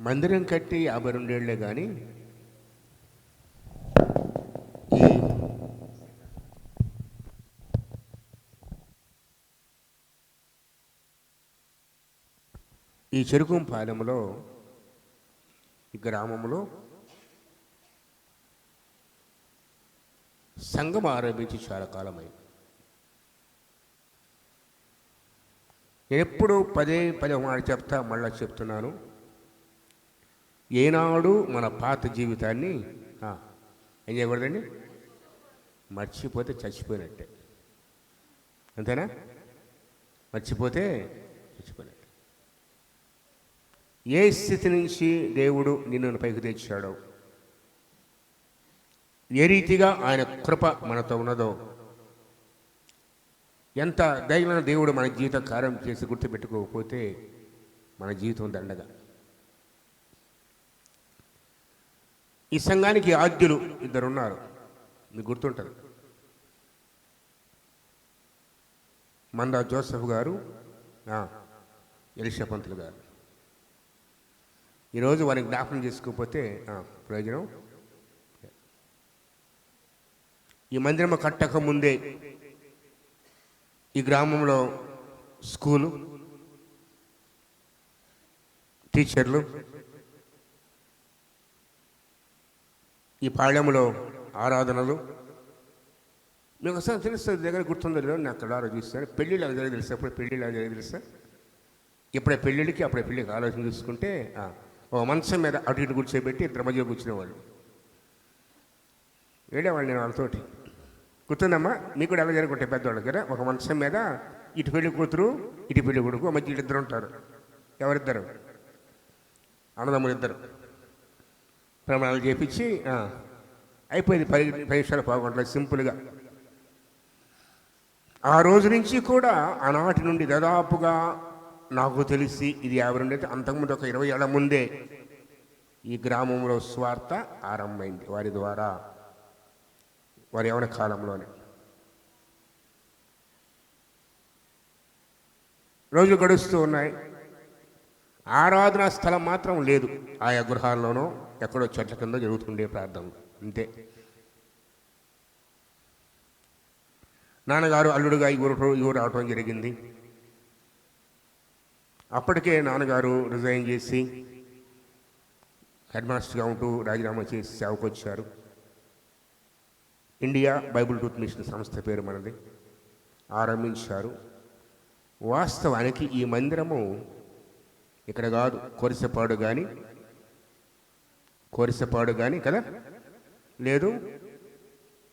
మందిరం కట్టి 52 కానీ ఈ ఈ చెరుకుంపాలెంలో ఈ గ్రామంలో సంఘం ఆరంభించి చాలా కాలమైంది. నేను ఎప్పుడు పదే పదే మాట చెప్తా, మళ్ళా చెప్తున్నాను. ఏనాడు మన పాత జీవితాన్ని ఏం చేయకూడదండి, మర్చిపోతే చచ్చిపోయినట్టే. అంతేనా? మర్చిపోతే చచ్చిపోయినట్టే. ఏ స్థితి నుంచి దేవుడు నిన్ను పైకి తెచ్చాడో, ఏ రీతిగా ఆయన కృప మనతో ఉన్నదో, ఎంత దైవమైన దేవుడు మన జీవిత కార్యం చేసి గుర్తుపెట్టుకోకపోతే మన జీవితం దండగా. ఈ సంఘానికి ఆద్యులు 2 ఉన్నారు, మీకు గుర్తుంటుంది. మందా జోసెఫ్ గారు, ఎలిషా పంతులు గారు. ఈరోజు వారిని జ్ఞాపకం చేసుకోకపోతే ప్రయోజనం. ఈ మందిరం కట్టక ముందే ఈ గ్రామంలో స్కూలు, టీచర్లు, ఈ పాళ్యంలో ఆరాధనలు. మీకు అసలు తెలుస్తుంది, దగ్గర గుర్తుందో లేదో నేను అక్కడ ఆలోచిస్తాను. పెళ్ళిళ్ళు అలా జరిగి తెలుస్తా, అప్పుడు పెళ్ళిళ్ళు అలా జరిగి తెలుస్తా. ఇప్పుడే పెళ్ళిళ్ళకి అప్పుడే పెళ్ళికి ఆలోచన చూసుకుంటే ఒక మంచం మీద అటు ఇటు కూర్చోబెట్టి 2 మధ్యలో కూర్చునేవాళ్ళు. వెళ్ళేవాళ్ళు నేను వాళ్ళతోటి. గుర్తుందమ్మా? మీకు కూడా ఎలా జరుగుంటాయి పెద్దవాళ్ళు కదా. ఒక మంచం మీద ఇటు పెళ్లి కూతురు, ఇటు పెళ్లి కొడుకు, మధ్య 2 ఉంటారు. ఎవరిద్దరు? అన్నదమ్ములు 2. ప్రమాణాలు చేపించి అయిపోయింది. 10 నిమిషాలు పాల్గొంటారు సింపుల్గా. ఆ రోజు నుంచి కూడా ఆనాటి నుండి దాదాపుగా నాకు తెలిసి ఇది 52 అయితే అంతకుముందు ఒక 20 ఏళ్ల ముందే ఈ గ్రామంలో స్వార్థ ఆరంభమైంది వారి ద్వారా, వారి యవన కాలంలోనే. రోజులు గడుస్తూ ఉన్నాయి. ఆరాధనా స్థలం మాత్రం లేదు. ఆయా గృహాల్లోనో ఎక్కడో చెట్ల కింద జరుగుతుండే ప్రార్థనలు అంతే. నాన్నగారు అల్లుడుగా ఈ ఊరు రావటం జరిగింది. అప్పటికే నాన్నగారు రిజైన్ చేసి హెడ్ మాస్టర్గా ఉంటూ రాజీనామా చేసి సేవకు వచ్చారు. ఇండియా బైబుల్ ట్రూత్ మిషన్ సంస్థ పేరు మనది, ఆరంభించారు. వాస్తవానికి ఈ మందిరము ఇక్కడ కాదు, కోరిసపాడు కానీ కదా, లేదు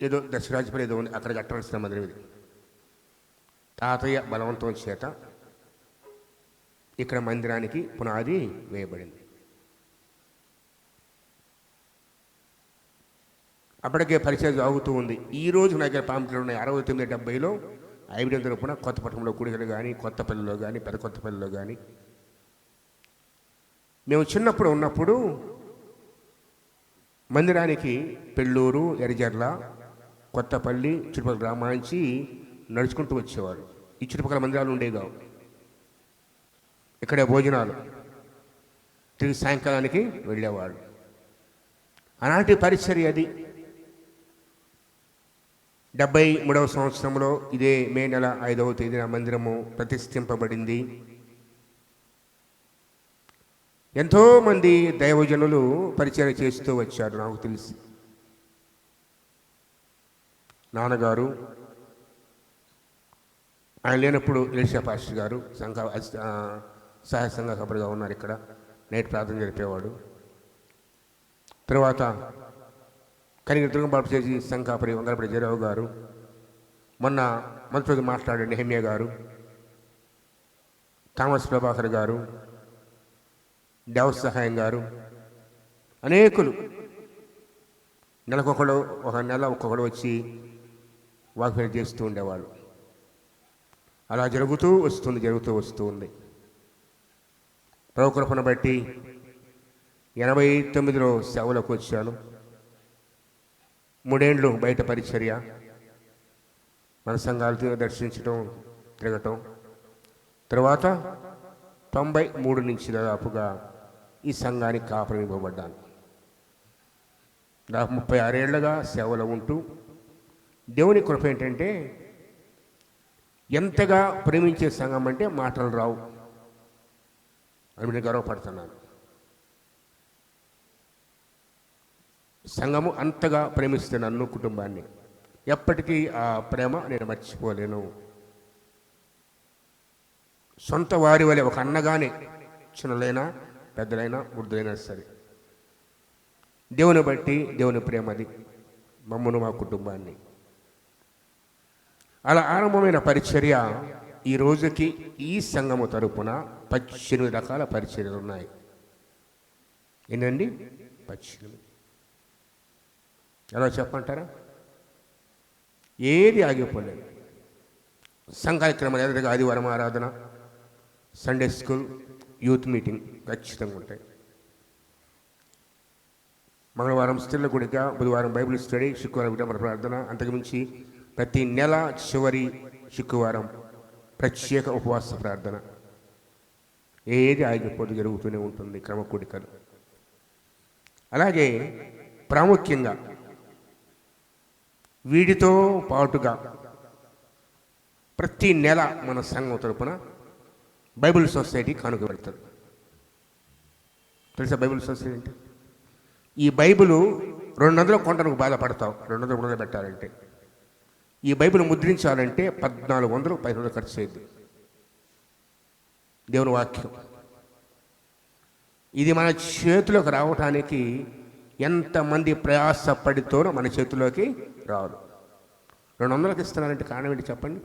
ఏదో దశరాజపల్లి ఏదో ఉంది, అక్కడ కట్టవలసిన మందిరం ఇది. తాతయ్య బలవంతం చేత ఇక్కడ మందిరానికి పునాది వేయబడింది. అప్పటికే పరిచయం సాగుతూ ఉంది. ఈరోజు నా దగ్గర పాంప్లెట్లు ఉన్నాయి. 69, 70లో ఐబిఎం తరపున కొత్తపట్నంలో కూడికలు కానీ, కొత్తపల్లిలో కానీ, పెద్ద కొత్తపల్లిలో కానీ. మేము చిన్నప్పుడు ఉన్నప్పుడు మందిరానికి పెళ్ళూరు, ఎరిజర్ల, కొత్తపల్లి చుట్టుపక్కల గ్రామాల నుంచి నడుచుకుంటూ వచ్చేవారు. ఈ చుట్టుపక్కల మందిరాలు ఉండేవి కావు. ఇక్కడే భోజనాలు, తిరిగి సాయంకాలానికి వెళ్ళేవాళ్ళు. ఆనాటి పరిచర్య అది. 73వ సంవత్సరంలో ఇదే మే నెల 5వ తేదీన మందిరము ప్రతిష్ఠింపబడింది. ఎంతోమంది దైవజనులు పరిచర్య చేస్తూ వచ్చారు నాకు తెలిసి. నాన్నగారు ఆయన లేనప్పుడు ఎలిషా పాస్టర్ గారు సహాయ సంఘ సభ్యులుగా ఉన్నారు. ఇక్కడ నైట్ ప్రార్థన జరిపేవాడు. తర్వాత కనిగిరి దుర్గంబాబు చేసి సంఘాపరి వంగలపడి జయరావు గారు, మొన్న మంత్రులు మాట్లాడే నెహమ్య గారు, థామస్ ప్రభాకర్ గారు, దేవ సహాయం గారు, అనేకులు నెలకొకడు, ఒక నెల ఒక్కొక్కడు వచ్చి వాక్యం చేస్తూ ఉండేవాళ్ళు. అలా జరుగుతూ వస్తూ ఉంది. ప్రభు కృపను బట్టి 89లో సేవలకు వచ్చాను. 3 ఏళ్ళు బయట పరిచర్య, మన సంఘాలతో దర్శించడం, తిరగటం. తర్వాత 93 నుంచి దాదాపుగా ఈ సంఘానికి కాపురం ఇవ్వబడ్డాను. నాకు 36 ఏళ్లుగా సేవలో ఉంటూ దేవుని కృప ఏంటంటే ఎంతగా ప్రేమించే సంఘం అంటే మాటలు రావు అని నేను గర్వపడుతున్నాను. సంఘము అంతగా ప్రేమిస్తే నన్ను కుటుంబాన్ని ఎప్పటికీ ఆ ప్రేమ నేను మర్చిపోలేను. సొంత వారి వలె ఒక అన్నగానే చిన్నలైనా పెద్దలైనా వృద్ధులైనా సరే దేవుని బట్టి దేవుని ప్రేమది మమ్మను మా కుటుంబాన్ని. అలా ఆరంభమైన పరిచర్య ఈ రోజుకి ఈ సంఘము తరపున 18 రకాల పరిచర్యలు ఉన్నాయి. ఏంటండి 18? ఎలా చెప్పంటారా? ఏది ఆగిపోలేదు. సంఘ కార్యక్రమాలు ఎదురుగా ఆదివారం ఆరాధన, సండే స్కూల్, యూత్ మీటింగ్ ఖచ్చితంగా ఉంటాయి. మంగళవారం స్త్రీల గుడిక, బుధవారం బైబిల్ స్టడీ, శుక్రవారం విడమర ప్రార్థన. అంతకుమించి ప్రతి నెల చివరి శుక్రవారం ప్రత్యేక ఉపవాస ప్రార్థన. ఏది ఆగిపోతూ జరుగుతూనే ఉంటుంది క్రమ కూడికలు. అలాగే ప్రాముఖ్యంగా వీటితో పాటుగా ప్రతి నెల మన సంఘం తరపున బైబిల్ సొసైటీ కానుక పెడతారు. తెలుసా బైబిల్ సొసైటీ అంటే? ఈ బైబిల్ 200 కొంటకు బాధపడతావు. 200 కొంటలు పెట్టాలంటే, ఈ బైబిల్ ముద్రించాలంటే 1400 1500 ఖర్చు అయింది. దేవుని వాక్యం ఇది మన చేతిలోకి రావటానికి ఎంతమంది ప్రయాసపడితోనో మన చేతిలోకి రాదు. 200కి ఇస్తున్నారంటే కారణం ఏంటి చెప్పండి?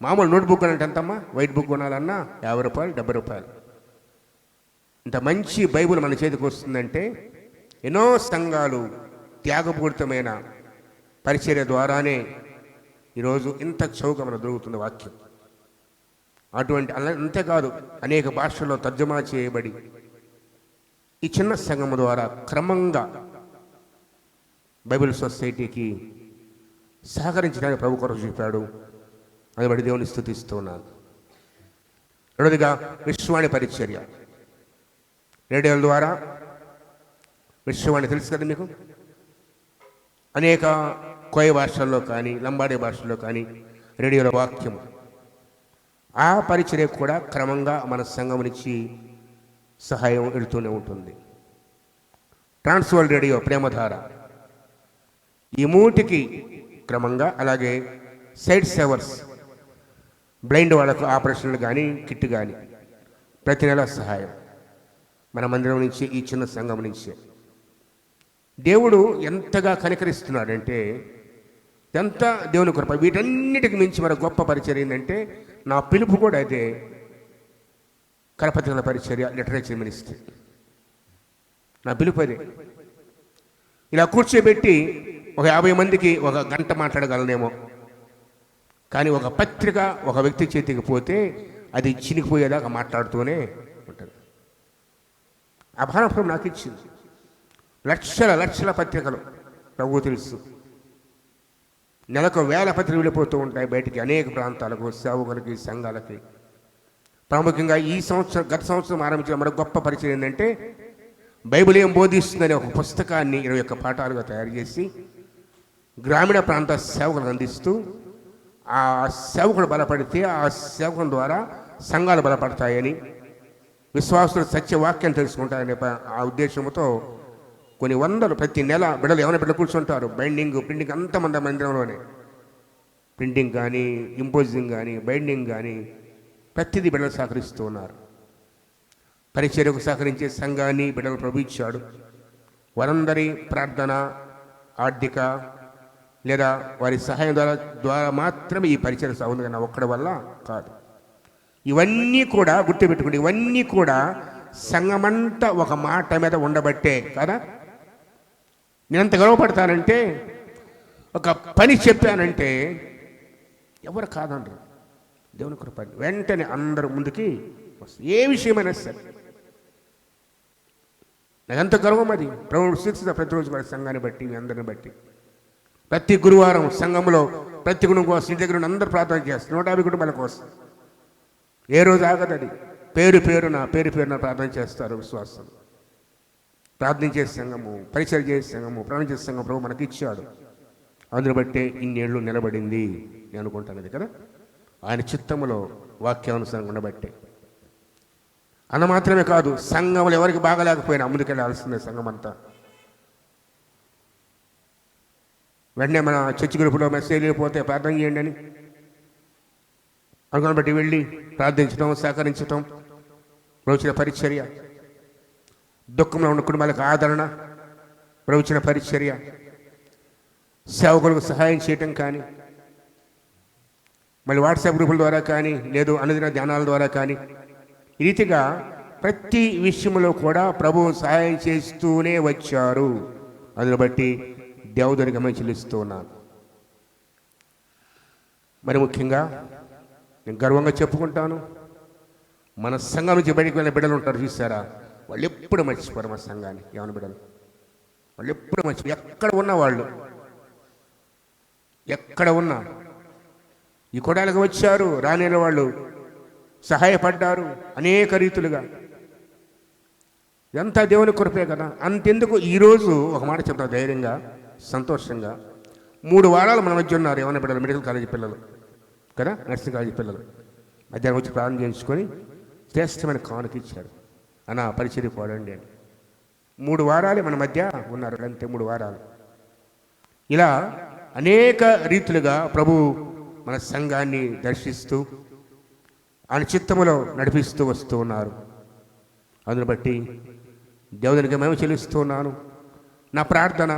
మామూలు నోట్బుక్ కొనాలంటే ఎంతమ్మా? వైట్ బుక్ కొనాలన్నా 50 రూపాయలు 70 రూపాయలు. ఇంత మంచి బైబిల్ మన చేతికి వస్తుందంటే ఎన్నో సంఘాలు త్యాగపూరితమైన పరిచర్య ద్వారానే ఈరోజు ఇంత చౌక మన దొరుకుతున్న వాక్యం. అటువంటి అంతేకాదు, అనేక భాషల్లో తర్జుమా చేయబడి ఈ చిన్న సంఘం ద్వారా క్రమంగా బైబిల్ సొసైటీకి సహకరించడానికి ప్రభు కొరకు చూపాడు. అది బట్టి దేవుని స్తుతిస్తున్నాను. రెండోదిగా విశ్వవాణి పరిచర్య. రేడియోల ద్వారా విశ్వవాణి తెలుసు కదా మీకు. అనేక కోయ భాషల్లో కానీ లంబాడీ భాషల్లో కానీ రేడియోల వాక్యం. ఆ పరిచర్య కూడా క్రమంగా మన సంఘం నుంచి సహాయం వెళుతూనే ఉంటుంది. ట్రాన్స్‌వరల్డ్ రేడియో, ప్రేమధార, ఈ మూటికి క్రమంగా. అలాగే సైట్ సేవర్స్, బ్లైండ్ వాళ్ళకు ఆపరేషన్లు కానీ కిట్ కానీ ప్రతి నెల సహాయం మన మందిరం నుంచి, ఈ చిన్న సంఘం నుంచే. దేవుడు ఎంతగా కనికరిస్తున్నాడంటే ఎంత దేవుని కృప. వీటన్నిటికి మించి మన గొప్ప పరిచర్య ఏంటంటే నా పిలుపు కూడా అయితే కరపత్రికల పరిచర్య, లిటరేచర్ మినిస్ట్రీ. నా పిలుపు అదే. ఇలా కూర్చోబెట్టి ఒక 50 మందికి ఒక గంట మాట్లాడగలనేమో, కానీ ఒక పత్రిక ఒక వ్యక్తి చేతికి పోతే అది చినిగిపోయేదాకా మాట్లాడుతూనే ఉంటుంది. ఆ భారం నాకు ఇచ్చింది. లక్షల లక్షల పత్రికలు ప్రభు తెలుసు. నెలకు 1000 పత్రికలు వెళ్ళిపోతూ ఉంటాయి బయటికి, అనేక ప్రాంతాలకు, సేవకులకి, సంఘాలకి. ప్రాముఖ్యంగా ఈ సంవత్సరం, గత సంవత్సరం ఆరంభించిన మరొక గొప్ప పరిచయం ఏంటంటే బైబిల్ ఏం బోధిస్తుందనే ఒక పుస్తకాన్ని 21 పాఠాలుగా తయారు చేసి గ్రామీణ ప్రాంత సేవకులకు అందిస్తూ, ఆ సేవకుడు బలపడితే ఆ సేవకుల ద్వారా సంఘాలు బలపడతాయని, విశ్వాసులు సత్యవాక్యం తెలుసుకుంటారనే ఆ ఉద్దేశంతో కొన్ని వందలు ప్రతి నెల బిడ్డలు, ఏమైనా బిడ్డలు కూర్చుంటారు. బైండింగ్, ప్రింటింగ్ అంతమంది మందిరంలోనే. ప్రింటింగ్ కానీ, ఇంపోజింగ్ కానీ, బైండింగ్ కానీ ప్రతిదీ బిడ్డలు సహకరిస్తూ ఉన్నారు. పరిచర్యకు సహకరించే సంఘాన్ని బిడ్డలు ప్రభు ఇచ్చాడు. వారందరి ప్రార్థన, ఆర్థిక లేదా వారి సహాయం ద్వారా మాత్రమే ఈ పరిచర్య సాగుంది, కానీ ఒక్కడి వల్ల కాదు. ఇవన్నీ కూడా గుర్తుపెట్టుకోండి, ఇవన్నీ కూడా సంఘమంతా ఒక మాట మీద ఉండబట్టే కదా. నేను ఎంత గర్వపడతానంటే, ఒక పని చెప్పానంటే ఎవరు కాదండి, దేవుని కృప. వెంటనే అందరూ ముందుకి వస్తారు, ఏ విషయమైనా సరే. నాకు ఎంత గర్వం అది. ప్రభువు శిక్షిత ప్రతిరోజు మన సంఘాన్ని బట్టి, మీ అందరిని బట్టి. ప్రతి గురువారం సంఘంలో ప్రతి గుణం కోసం ఇంటి దగ్గర అందరూ ప్రార్థన చేస్తారు. 150 కుటుంబాల కోసం. ఏ రోజు ఆగదు అది. పేరు పేరున ప్రార్థన చేస్తారు విశ్వాసం. ప్రార్థించే సంఘము, పరిచయం చేసే సంఘము, ప్రార్థన చేసే సంఘం ప్రభు మనకి ఇచ్చాడు. అందును బట్టే ఇన్నేళ్ళు నిలబడింది నేను అనుకుంటాను. అది కదా ఆయన చిత్తములో వాక్యానుసారంగా ఉండబట్టే. అన్న మాత్రమే కాదు, సంఘములు ఎవరికి బాగలేకపోయినా ముందుకెళ్ళాల్సిందే సంఘం అంతా. వెంటనే మన చర్చి గ్రూపులో మెసేజ్ వెళ్ళిపోతే ప్రార్థన చేయండి అని అనుకున్న బట్టి వెళ్ళి ప్రార్థించడం, సహకరించడం, ప్రవచన పరిచర్య, దుఃఖంలో ఉన్న కుటుంబాలకు ఆదరణ, ప్రవచన పరిచర్య, సేవకులకు సహాయం చేయటం కానీ, మళ్ళీ వాట్సాప్ గ్రూపుల ద్వారా కానీ, లేదు అనుదిన ధ్యానాల ద్వారా కానీ, ఈ రీతిగా ప్రతి విషయంలో కూడా ప్రభువు సహాయం చేస్తూనే వచ్చారు. అందును బట్టి దేవునికి మేము చెల్లిస్తూ ఉన్నాను. మరి ముఖ్యంగా నేను గర్వంగా చెప్పుకుంటాను, మన సంఘం నుంచి బయటికి వెళ్ళిన బిడ్డలు ఉంటారు చూసారా, వాళ్ళు ఎప్పుడు మర్చిపోరు మన సంఘాన్ని. ఏమన్నా బిడ్డలు వాళ్ళు ఎప్పుడు మర్చిపో, ఎక్కడ ఉన్న వాళ్ళు ఎక్కడ ఉన్నా ఈ కొడాలకు వచ్చారు, రాని వాళ్ళు సహాయపడ్డారు అనేక రీతులుగా. ఎంత దేవుని కృపే కదా. అంతెందుకు ఈరోజు ఒక మాట చెప్తాను ధైర్యంగా, సంతోషంగా, 3 వారాలు మన మధ్య ఉన్నారు ఏమన్నా బిడ్డలు, మెడికల్ కాలేజీ పిల్లలు కదా, నర్సింగ్ కాలేజీ పిల్లలు మధ్యాహ్నం వచ్చి ప్రార్థన చేయించుకొని శ్రేష్టమైన కానుక ఇచ్చారు. అన్న పరిచర్య పోడండి అని. 3 వారాలు మన మధ్య ఉన్నారు, అంతే 3 వారాలు. ఇలా అనేక రీతులుగా ప్రభు మన సంఘాన్ని దర్శిస్తూ ఆయన చిత్తములో నడిపిస్తూ వస్తూ ఉన్నారు. అందును బట్టి దేవునికి మేము చెల్లిస్తూ ఉన్నాను. నా ప్రార్థన,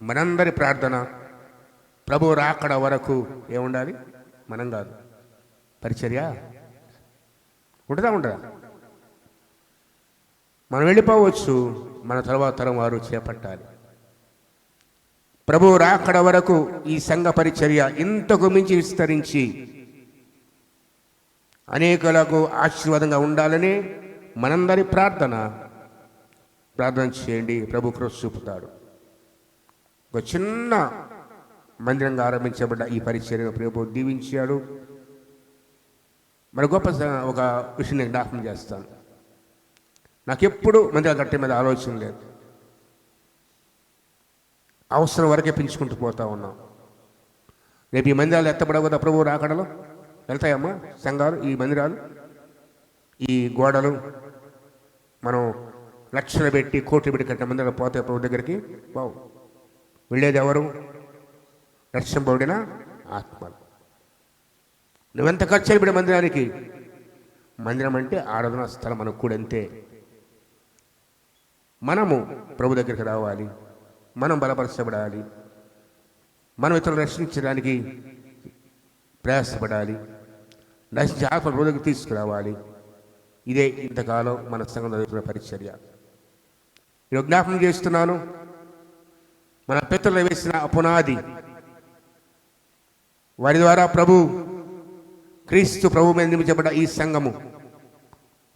మనందరి ప్రార్థన, ప్రభు రాకడ వరకు ఏముండాలి? మనం కాదు, పరిచర్య ఉండదా? మనం వెళ్ళిపోవచ్చు, మన తర్వాత తరం వారు చేపట్టాలి. ప్రభు రాకడ వరకు ఈ సంఘ పరిచర్య ఇంతకు మించి విస్తరించి అనేకులకు ఆశీర్వాదంగా ఉండాలని మనందరి ప్రార్థన చేయండి. ప్రభు కృప చూపుతాడు. ఒక చిన్న మందిరంగా ఆరంభించబడ్డ ఈ పరిచర్యను ప్రభు దీవించాడు. మరి గొప్ప ఒక విషయం నేను జ్ఞాపకం చేస్తాను. నాకెప్పుడు మందిరం కట్టే మీద ఆలోచన లేదు. అవసరం వరకే పెంచుకుంటూ పోతా ఉన్నాం. రేపు ఈ మందిరాలు ఎత్తబడవద్దా ప్రభు రాకడలో? వెళ్తాయమ్మా సంఘాలు, ఈ మందిరాలు, ఈ గోడలు మనం లక్షలు పెట్టి కోట్లు పెట్టి కట్టిన మందిరాలు పోతాయి ప్రభు దగ్గరికి? బావు. వెళ్ళేది ఎవరు? రక్షింపబడిన ఆత్మలు. నువ్వెంత ఖర్చు అయిపోయిన మందిరానికి? మందిరం అంటే ఆరాధనా స్థలం మనకు కూడా అంతే. మనము ప్రభు దగ్గరికి రావాలి, మనం బలపరచబడాలి, మనం ఇతరులు రక్షించడానికి ప్రయాసపడాలి, నశించే ఆత్మ ప్రభు దగ్గరికి తీసుకురావాలి. ఇదే ఇంతకాలం మన సంఘం జరుగుతున్న పరిచర్య. నేను జ్ఞాపకం చేస్తున్నాను, మన పితరులు వేసిన పునాది, వారి ద్వారా ప్రభు క్రీస్తు ప్రభు మీద నిర్మించబడ్డ ఈ సంఘము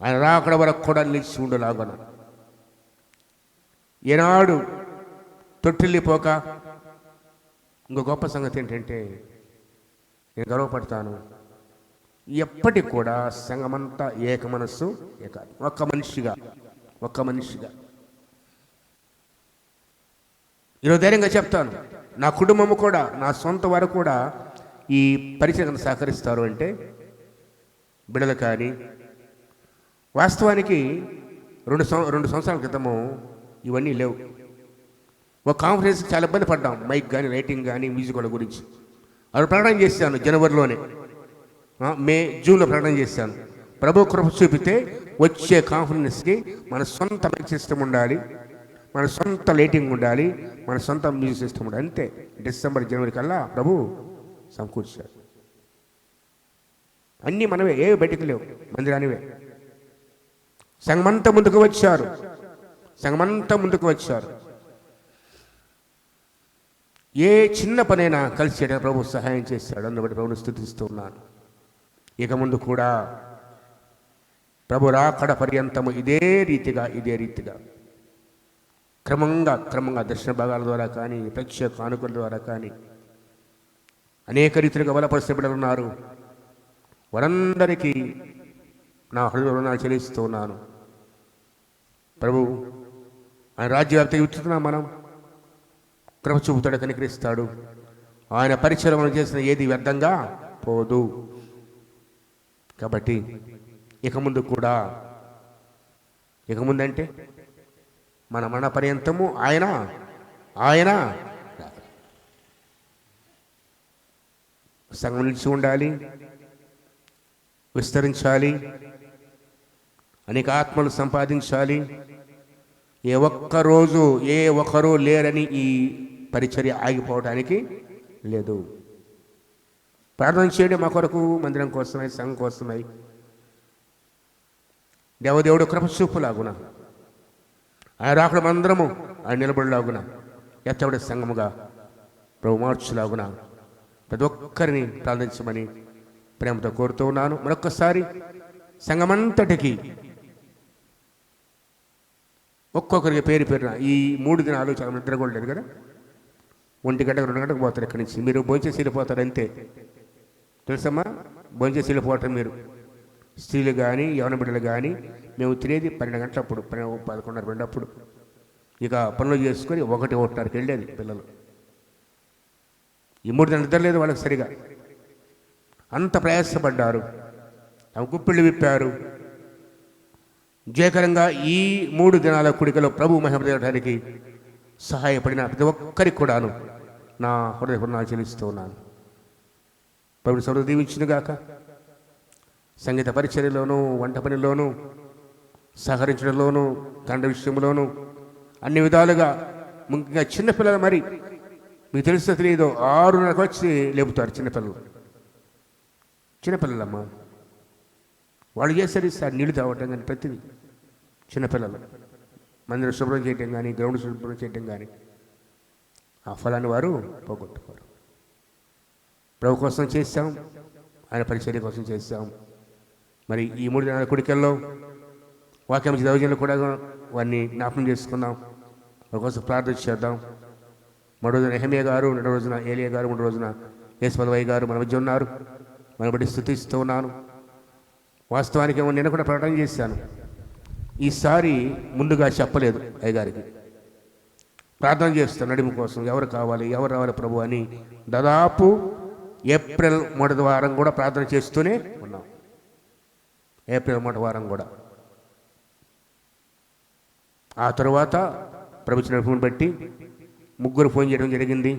ఆయన రాకడ వరకు కూడా నిలిచి ఉండలాగన. ఏనాడు తొట్టిల్లిపోక. ఇంకో గొప్ప సంగతి ఏంటంటే, నేను గర్వపడతాను, ఎప్పటికి కూడా సంఘమంతా ఏక మనస్సు, ఒక్క మనిషిగా. ఈరోజు ధైర్యంగా చెప్తాను, నా కుటుంబము కూడా, నా సొంత వారు కూడా ఈ పరిచయం సహకరిస్తారు అంటే బిడ్డలు కానీ. వాస్తవానికి 2 సంవత్సరాల క్రితము ఇవన్నీ లేవు. ఒక కాన్ఫరెన్స్ చాలా ఇబ్బంది పడ్డాం, మైక్ కానీ, లైటింగ్ కానీ, మ్యూజిక్ గురించి. అప్పుడు ప్రకటన చేశాను జనవరిలోనే, జూన్లో ప్రకటన చేశాను. ప్రభు కృప చూపితే వచ్చే కాన్ఫరెన్స్కి మన సొంత మైక్ సిస్టమ్ ఉండాలి, మన సొంత లైటింగ్ ఉండాలి, మన సొంత మ్యూజిక్ సిస్టమ్ ఉండాలి. అంతే. డిసెంబర్ జనవరి కల్లా ప్రభు సమకూర్చాడు. అన్నీ మనవే, ఏవి బయటికి లేవు, మందిరానివే. సంఘమంతా ముందుకు వచ్చారు. ఏ చిన్న పనైనా కలిసి చేయడం ప్రభు సహాయం చేశాడు. అందుబట్టి ప్రభుని స్తుతిస్తూ ఉన్నాను. ఇక ముందు కూడా ప్రభు రాకడ పర్యంతము ఇదే రీతిగా క్రమంగా దర్శన భాగాల ద్వారా కానీ, ప్రత్యేక కానుకల ద్వారా కానీ అనేక రీతిలుగా బలపరిచే బిడ్డలు ఉన్నారు. వారందరికీ నా హృదయంలో చెల్లిస్తూ ఉన్నాను. ప్రభు ఆయన రాజ్యవ్యాప్తిగా విచ్చుతున్నాం. మనం కృప చూపుతాడు, కనికరిస్తాడు. ఆయన పరిచయం మనం చేసిన ఏది వ్యర్థంగా పోదు. కాబట్టి ఇక ముందంటే మన మరణ పర్యంతము ఆయన సంఘం నిలిచి ఉండాలి, విస్తరించాలి, అనేక ఆత్మలు సంపాదించాలి. ఏ ఒక్కరు లేరని ఈ పరిచర్య ఆగిపోవడానికి లేదు. ప్రార్థన చేయడం మా కొరకు, మందిరం కోసమై, సంఘం కోసమై. దేవదేవుడు కృప చూపులాగున, ఆయన రాకడ మందరము ఆయన నిలబడిలాగున, ఎత్తబడే సంఘముగా ప్రభు మార్చులాగున ప్రతి ఒక్కరిని ప్రార్థించమని ప్రేమతో కోరుతూ ఉన్నాను. మరొక్కసారి సంఘమంతటికి ఒక్కొక్కరికి పేరున ఈ 3 దినాలు చాలా నిద్ర కూడా లేదు కదా. 1 గంటకు 2 గంటకు పోతారు ఇక్కడి నుంచి. మీరు భోంచేసి వెళ్ళిపోతారు అంతే. తెలుసమ్మా, భోంచేసి వెళ్ళిపోవటం మీరు. స్త్రీలు కానీ యవన బిడ్డలు కానీ. మేము తినేది 12 గంటలప్పుడు, 11:30, 12 అప్పుడు. ఇక పనులు చేసుకొని 1:30కి వెళ్ళేది పిల్లలు. ఈ 3 దినాలు నిద్ర లేదు వాళ్ళకి సరిగా. అంత ప్రయాసపడ్డారు, తమ గుప్పిళ్ళు విప్పారు. జయకరంగా ఈ 3 దినాల కుడికలో ప్రభు మహిమ చేయడానికి సహాయపడిన ప్రతి ఒక్కరికి కూడాను నా హృదయపూర్వకంగా చెల్లిస్తూ ఉన్నాను. ప్రభు సర్వ దీవించునుగాక. సంగీత పరిచర్యలోనూ, వంట పనిలోనూ, సహకరించడంలోనూ, కండ విషయంలోనూ అన్ని విధాలుగా, ముఖ్యంగా చిన్నపిల్లలు. మరి మీకు తెలుసో తెలియదో 6:30 వచ్చి లేపుతారు చిన్నపిల్లలమ్మ. వాళ్ళు చేసేది సార్ నీళ్లు తాగటం కానీ ప్రతిదీ. చిన్నపిల్లలు మందిరం శుభ్రం చేయటం కానీ, గ్రౌండ్ శుభ్రం చేయటం కానీ, ఆ ఫలాన్ని వారు పోగొట్టుకోరు. ప్రభు కోసం చేస్తాం, ఆయన పరిచర్య కోసం చేస్తాం. మరి ఈ 3 దినాల కుడికల్లో వాక్యం దైవజనులు కూడా వారిని జ్ఞాపకం చేసుకుందాం. వారి కోసం ప్రార్థన చేద్దాం. 3 రోజున నెహెమియా గారు, 2 రోజున ఏలియా గారు, 3 రోజున యేసుపదవయ్య గారు మన మధ్య ఉన్నారు. మన బట్టి స్తుతిస్తూ ఉన్నాను. వాస్తవానికి ఏమో నేను కూడా ప్రకటన చేశాను. ఈసారి ముందుగా చెప్పలేదు అయ్యగారికి. ప్రార్థన చేస్తాను నడుము కోసం, ఎవరు రావాలి ప్రభు అని. దాదాపు ఏప్రిల్ 1 వారం కూడా ప్రార్థన చేస్తూనే ఉన్నాం. ఏప్రిల్ 1 వారం కూడా. ఆ తర్వాత ప్రభుత్వ ఫోన్ బట్టి 3 ఫోన్ చేయడం జరిగింది.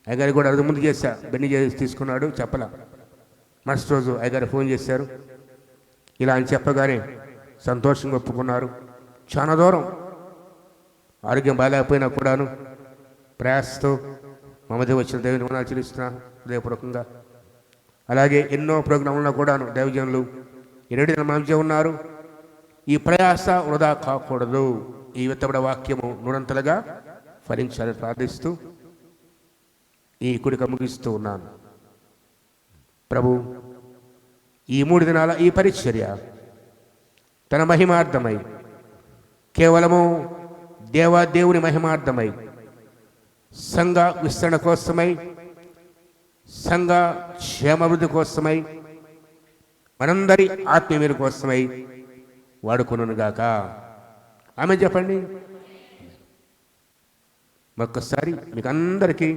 అయ్యగారికి కూడా అది ముందు చేశా. బెన్ని చేసి తీసుకున్నాడు, చెప్పలా. మరుసటి రోజు అయ్యగారు ఫోన్ చేశారు. ఇలా అని చెప్పగానే సంతోషంగా ఒప్పుకున్నారు. చాలా దూరం ఆరోగ్యం బాగాలేకపోయినా కూడాను ప్రయాసతో మా మధ్య వచ్చిన దేవుని వందనాలు చెల్లిస్తున్నా హృదయపూర్వకంగా. అలాగే ఎన్నో ప్రోగ్రాంలలో కూడాను దైవజనులు 2 దినాల మధ్య ఉన్నారు. ఈ ప్రయాస వృధా కాకూడదు. ఈ విత్తబడ వాక్యము నూరంతలుగా ఫలించాలని ప్రార్థిస్తూ ఈ కుడిక ముగిస్తూ ఉన్నాను. ప్రభు ఈ 3 దినాల ఈ పరిచర్య తన మహిమార్థమై, కేవలము దేవుని మహిమార్థమై, సంఘ విస్తరణ కోసమై, సంఘ క్షేమాభివృద్ధి కోసమై, మనందరి ఆత్మీయుల కోసమై వాడుకొనుగాక. ఆమె చెప్పండి. మరొక్కసారి మీకు అందరికీ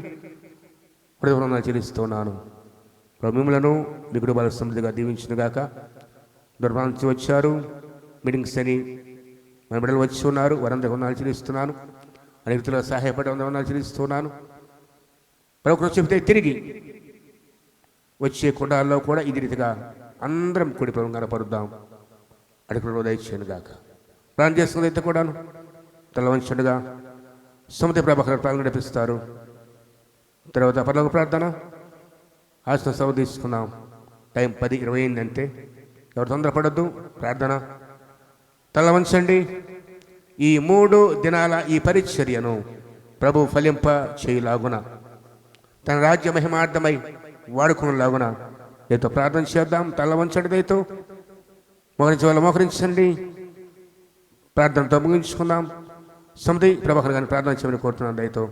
హృదయపూర్వకంగా చెల్లిస్తున్నాను. మిమ్మలను మీ కుటుంబాల సమృద్ధిగా దీవించునుగాక. దూరం నుంచి వచ్చారు, మీటింగ్స్ అని మన బిడ్డలు వచ్చి ఉన్నారు. వారందరికీ వందనాలు చెల్లిస్తున్నాను. అనేక రీతిలో సహాయపడి వందనాలు చెల్లిస్తున్నాను. మరొకరు చెబితే తిరిగి వచ్చే కుండాల్లో కూడా ఇది రీతిగా అందరం కూడి ప్రభుత్వం కనపరుద్దాం. అడుగులో దయచేయనుగాక. ప్రార్థన చేసుకున్నదైతే కూడాను తల వంచుగా సముద్ర ప్రభాకర్ ప్రార్థన నడిపిస్తారు. తర్వాత పరలోక ప్రార్థన ఆశ సభ తీసుకున్నాం. టైం 10:20 అయిందంటే ఎవరు తొందరపడద్దు. ప్రార్థన తల వంచండి. ఈ 3 దినాల ఈ పరిచర్యను ప్రభు ఫలింప చేయలాగున, తన రాజ్య మహిమార్థమై వాడుకునేలాగున దయతో ప్రార్థన చేద్దాం. తల వంచండి. దయతో మోకరించే వాళ్ళు మోకరించండి. ప్రార్థనతో ముగించుకుందాం. సమితి ప్రభాకర్ గారిని ప్రార్థన చేయమని కోరుతున్నాను. దయతో